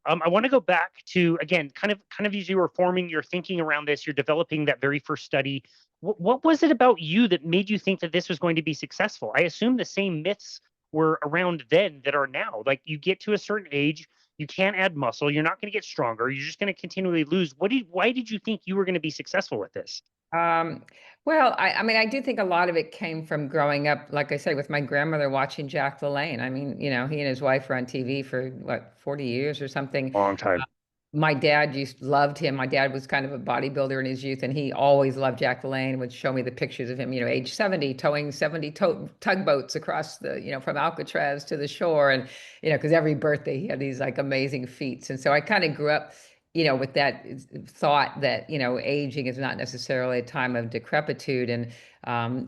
I want to go back to, again, kind of as you were forming your thinking around this, you're developing that very first study. What was it about you that made you think that this was going to be successful? I assume the same myths were around then that are now. Like, you get to a certain age, you can't add muscle, you're not going to get stronger, you're just going to continually lose. Why did you think you were going to be successful with this? Um, well, I mean, I do think a lot of it came from growing up, like I said, with my grandmother watching Jack LaLanne. I mean, he and his wife were on TV for what, 40 years or something. Long time. My dad loved him. My dad was kind of a bodybuilder in his youth, and he always loved Jack LaLanne, would show me the pictures of him, age 70, towing 70 tugboats across from Alcatraz to the shore. And, because every birthday he had these like amazing feats. And so I kind of grew up, with that thought that, aging is not necessarily a time of decrepitude. And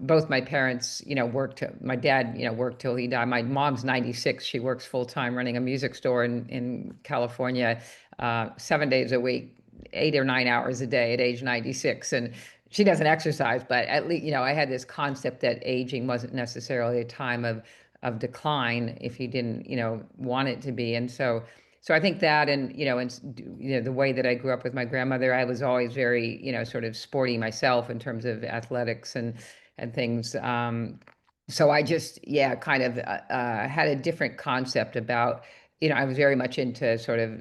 both my parents, worked. My dad, worked till he died. My mom's 96. She works full time running a music store in California, 7 days a week, 8 or 9 hours a day at age 96. And she doesn't exercise, but at least, I had this concept that aging wasn't necessarily a time of decline if you didn't, want it to be. And so I think that, and the way that I grew up with my grandmother, I was always very, sort of sporty myself in terms of athletics and things. So I just, yeah, kind of had a different concept about, I was very much into sort of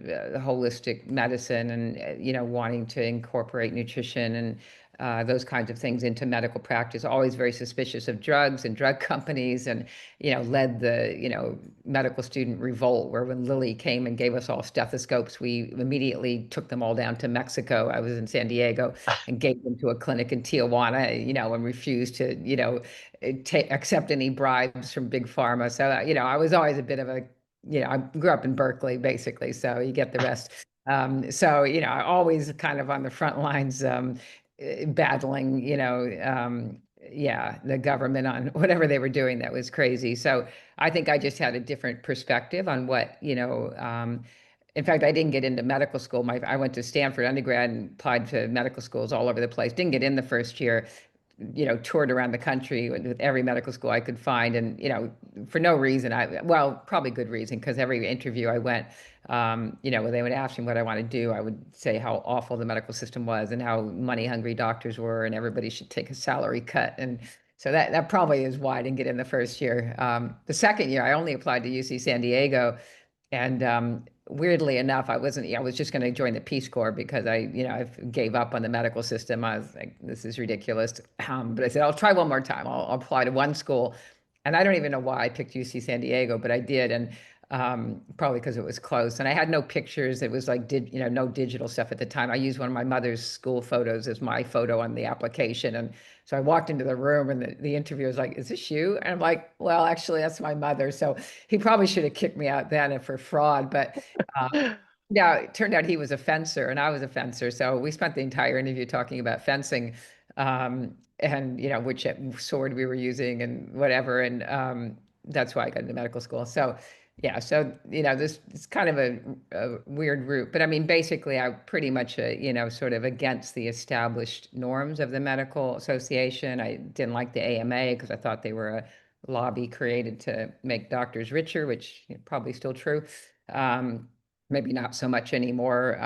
holistic medicine and, wanting to incorporate nutrition and those kinds of things into medical practice. Always very suspicious of drugs and drug companies, and, led the, medical student revolt, where when Lilly came and gave us all stethoscopes, we immediately took them all down to Mexico. I was in San Diego and gave them to a clinic in Tijuana, and refused to, accept any bribes from big pharma. So, I was always a bit of a, I grew up in Berkeley, basically, so you get the rest. So, I always kind of on the front lines, battling, yeah, the government on whatever they were doing that was crazy. So I think I just had a different perspective on what, in fact, I didn't get into medical school. I went to Stanford undergrad and applied to medical schools all over the place. Didn't get in the first year, toured around the country with every medical school I could find. And, for no reason, well, probably good reason, because every interview I went, when they would ask me what I want to do, I would say how awful the medical system was and how money hungry doctors were and everybody should take a salary cut. And so that probably is why I didn't get in the first year. The second year, I only applied to UC San Diego. And weirdly enough, I was just going to join the Peace Corps because I gave up on the medical system. I was like, this is ridiculous. But I said, I'll try one more time. I'll apply to one school. And I don't even know why I picked UC San Diego, but I did. And probably because it was close. And I had no pictures. It was like, no digital stuff at the time. I used one of my mother's school photos as my photo on the application. And so I walked into the room and the interviewer was like, is this you? And I'm like, well, actually, that's my mother. So he probably should have kicked me out then for fraud. But yeah, it turned out he was a fencer and I was a fencer. So we spent the entire interview talking about fencing, and, which sword we were using and whatever. And that's why I got into medical school. So yeah, so this it's kind of a weird route, but I mean, basically, I pretty much sort of against the established norms of the medical association. I didn't like the AMA because I thought they were a lobby created to make doctors richer, which probably still true. Maybe not so much anymore.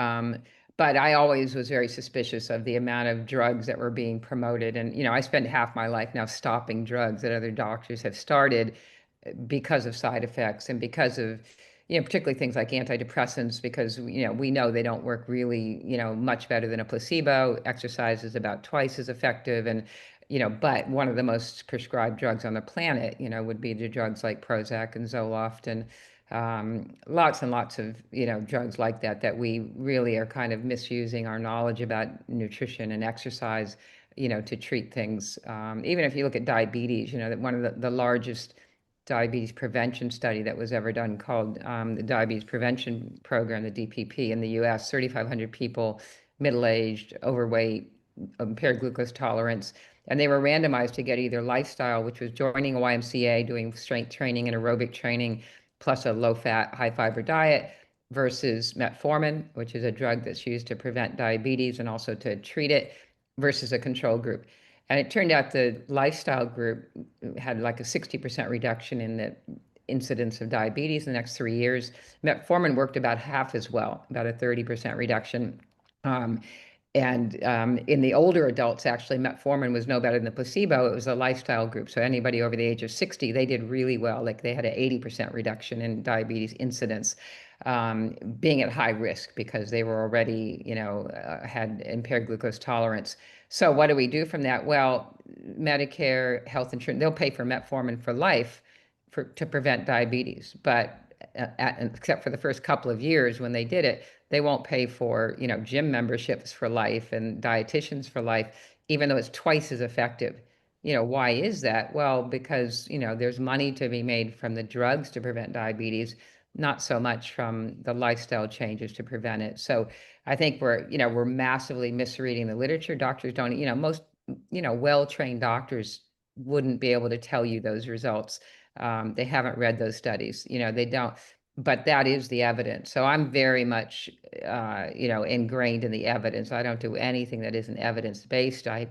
But I always was very suspicious of the amount of drugs that were being promoted, and I spent half my life now stopping drugs that other doctors have started because of side effects and because of, particularly things like antidepressants, because, we know they don't work really, much better than a placebo. Exercise is about twice as effective. And, but one of the most prescribed drugs on the planet, would be the drugs like Prozac and Zoloft and lots and lots of, drugs like that we really are kind of misusing our knowledge about nutrition and exercise, to treat things. Even if you look at diabetes, that one of the largest diabetes prevention study that was ever done, called the Diabetes Prevention Program, the DPP, in the US, 3,500 people, middle-aged, overweight, impaired glucose tolerance. And they were randomized to get either lifestyle, which was joining a YMCA, doing strength training and aerobic training, plus a low-fat, high-fiber diet, versus metformin, which is a drug that's used to prevent diabetes and also to treat it, versus a control group. And it turned out the lifestyle group had like a 60% reduction in the incidence of diabetes in the next 3 years. Metformin worked about half as well, about a 30% reduction. Um, and in the older adults, actually, metformin was no better than the placebo. It was a lifestyle group. So anybody over the age of 60, they did really well. Like they had an 80% reduction in diabetes incidence, being at high risk because they were already, had impaired glucose tolerance. So what do we do from that? Well, Medicare, health insurance, they'll pay for metformin for life to prevent diabetes. But except for the first couple of years when they did it, they won't pay for, gym memberships for life and dietitians for life, even though it's twice as effective. Why is that? Well, because, there's money to be made from the drugs to prevent diabetes, not so much from the lifestyle changes to prevent it. So I think we're massively misreading the literature. Doctors don't, most, well-trained doctors wouldn't be able to tell you those results. They haven't read those studies, they don't, but that is the evidence. So I'm very much, ingrained in the evidence. I don't do anything that isn't evidence-based. I,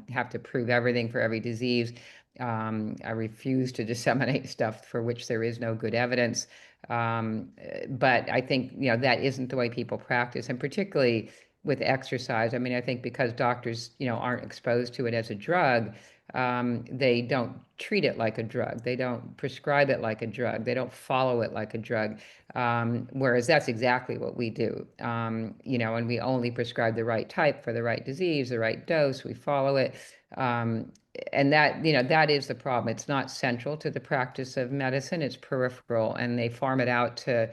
have to prove everything for every disease. I refuse to disseminate stuff for which there is no good evidence. But I think, that isn't the way people practice, and particularly with exercise. I mean, I think because doctors, aren't exposed to it as a drug, they don't treat it like a drug. They don't prescribe it like a drug. They don't follow it like a drug. Whereas that's exactly what we do. And we only prescribe the right type for the right disease, the right dose. We follow it. And that is the problem. It's not central to the practice of medicine. It's peripheral, and they farm it out to,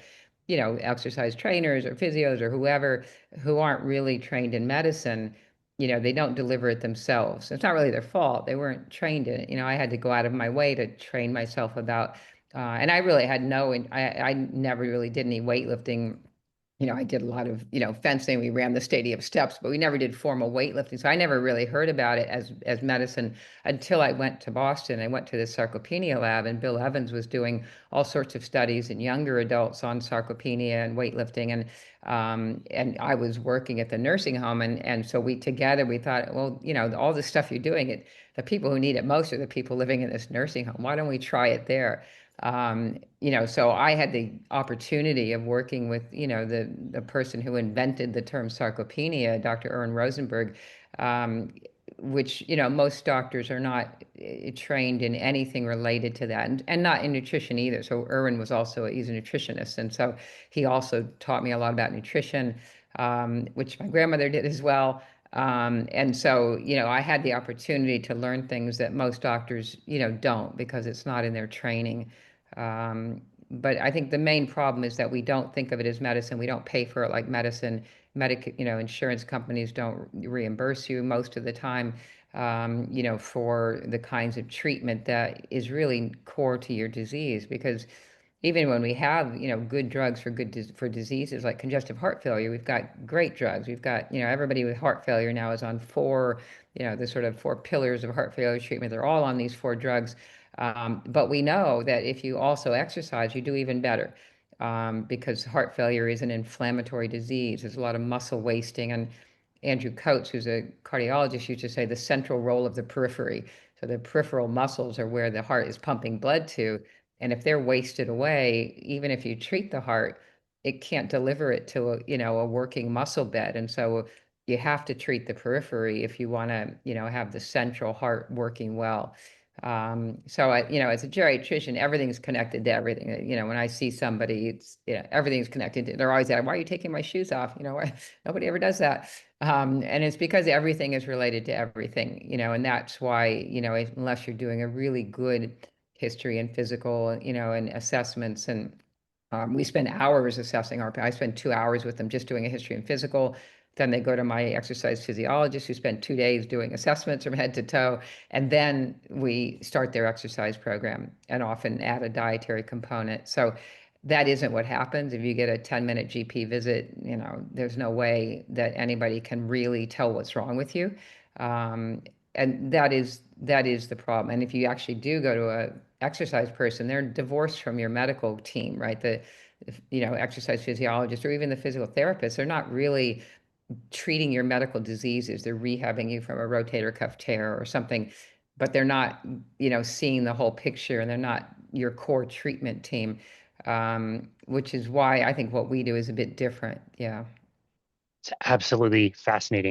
exercise trainers or physios or whoever who aren't really trained in medicine. They don't deliver it themselves. It's not really their fault. They weren't trained in it. I had to go out of my way to train myself about, and I really had I never really did any weightlifting. I did a lot of, fencing. We ran the stadium steps, but we never did formal weightlifting. So I never really heard about it as medicine until I went to Boston. I went to the sarcopenia lab, and Bill Evans was doing all sorts of studies in younger adults on sarcopenia and weightlifting. And I was working at the nursing home. And so we thought, well, all the stuff you're doing, the people who need it most are the people living in this nursing home. Why don't we try it there? So I had the opportunity of working with, the person who invented the term sarcopenia, Dr. Erwin Rosenberg, which, most doctors are not trained in anything related to that, and not in nutrition either. So Erwin he's a nutritionist. And so he also taught me a lot about nutrition, which my grandmother did as well. And so, I had the opportunity to learn things that most doctors, don't, because it's not in their training. But I think the main problem is that we don't think of it as medicine. We don't pay for it like medicine. Insurance companies don't reimburse you most of the time, for the kinds of treatment that is really core to your disease. Because even when we have, good drugs for diseases like congestive heart failure, we've got great drugs. We've got, everybody with heart failure now is on four, the sort of four pillars of heart failure treatment. They're all on these four drugs. But we know that if you also exercise, you do even better, because heart failure is an inflammatory disease. There's a lot of muscle wasting. And Andrew Coates, who's a cardiologist, used to say the central role of the periphery. So the peripheral muscles are where the heart is pumping blood to. And if they're wasted away, even if you treat the heart, it can't deliver it to a working muscle bed. And so you have to treat the periphery if you want to, have the central heart working well. So as a geriatrician, everything's connected to everything. When I see somebody, it's, everything's connected they're always at, why are you taking my shoes off? Nobody ever does that. And it's because everything is related to everything, and that's why, unless you're doing a really good history and physical, and assessments, and we spend hours assessing I spend 2 hours with them just doing a history and physical. Then they go to my exercise physiologist, who spent 2 days doing assessments from head to toe. And then we start their exercise program and often add a dietary component. So that isn't what happens. If you get a 10-minute GP visit, there's no way that anybody can really tell what's wrong with you. And that is the problem. And if you actually do go to a exercise person, they're divorced from your medical team, right? The exercise physiologist or even the physical therapist, they're not really treating your medical diseases. They're rehabbing you from a rotator cuff tear or something, but they're not, seeing the whole picture, and they're not your core treatment team, which is why I think what we do is a bit different. Yeah. It's absolutely fascinating.